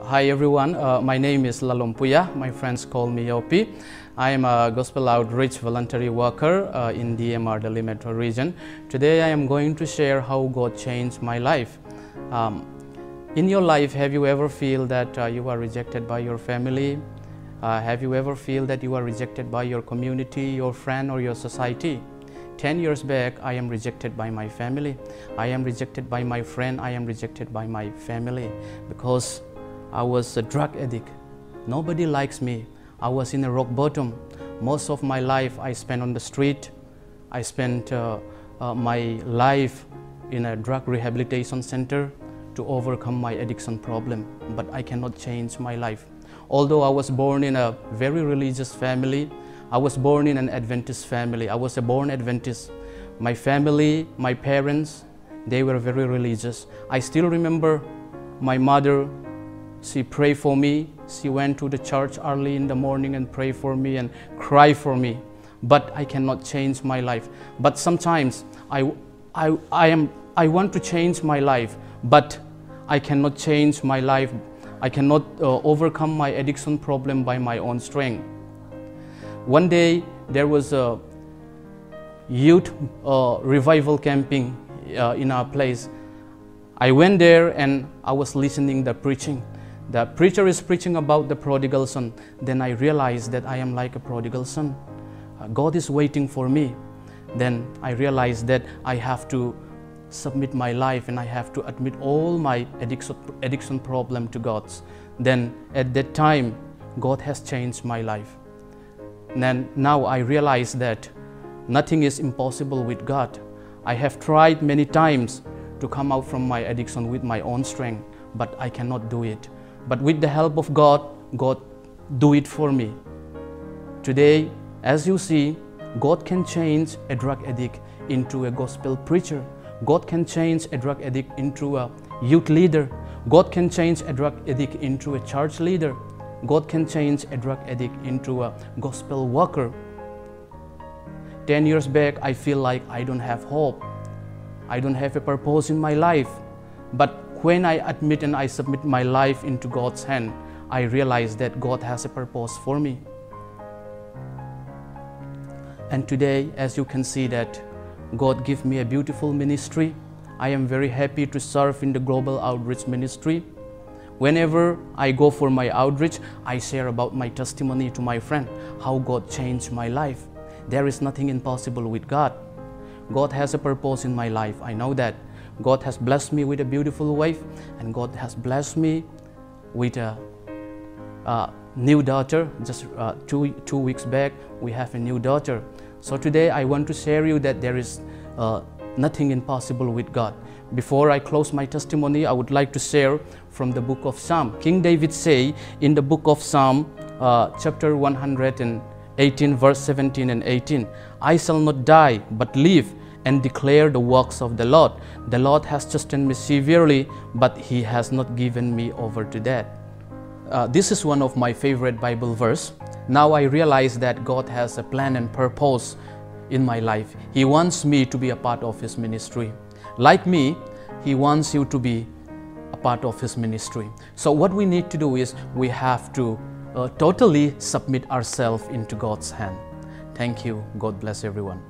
Hi everyone, my name is Lalawmpuia. My friends call me Yopi. I am a gospel outreach voluntary worker in DMR, Delhi Metro region. Today I am going to share how God changed my life. In your life, have you ever feel that you are rejected by your family? Have you ever feel that you are rejected by your community, your friend or your society? 10 years back, I am rejected by my family. I am rejected by my friend. I am rejected by my family because I was a drug addict. Nobody likes me. I was in a rock bottom. Most of my life I spent on the street. I spent my life in a drug rehabilitation center to overcome my addiction problem. But I cannot change my life. Although I was born in a very religious family, I was born in an Adventist family. I was a born Adventist. My family, my parents, they were very religious. I still remember my mother. She prayed for me. She went to the church early in the morning and prayed for me and cried for me. But I cannot change my life. But sometimes I want to change my life, but I cannot change my life. I cannot overcome my addiction problem by my own strength. One day there was a youth revival camping in our place. I went there and I was listening to the preaching. The preacher is preaching about the prodigal son. Then I realized that I am like a prodigal son. God is waiting for me. Then I realized that I have to submit my life and I have to admit all my addiction problem to God. Then at that time, God has changed my life. And now I realize that nothing is impossible with God. I have tried many times to come out from my addiction with my own strength, but I cannot do it. But with the help of God, God do it for me. Today, as you see, God can change a drug addict into a gospel preacher. God can change a drug addict into a youth leader. God can change a drug addict into a church leader. God can change a drug addict into a gospel worker. 10 years back, I feel like I don't have hope. I don't have a purpose in my life. But when I admit and I submit my life into God's hand, I realize that God has a purpose for me. And today, as you can see that God gave me a beautiful ministry. I am very happy to serve in the global outreach ministry. Whenever I go for my outreach, I share about my testimony to my friend, how God changed my life. There is nothing impossible with God. God has a purpose in my life. I know that. God has blessed me with a beautiful wife, and God has blessed me with a new daughter. Just two weeks back, we have a new daughter. So today I want to share you that there is nothing impossible with God. Before I close my testimony, I would like to share from the book of Psalm. King David say in the book of Psalm, chapter 118, verse 17 and 18, I shall not die, but live and declare the works of the Lord. The Lord has chastened me severely, but He has not given me over to death. This is one of my favorite Bible verse. Now I realize that God has a plan and purpose in my life. He wants me to be a part of His ministry. Like me, He wants you to be a part of His ministry. So what we need to do is we have to totally submit ourselves into God's hand. Thank you. God bless everyone.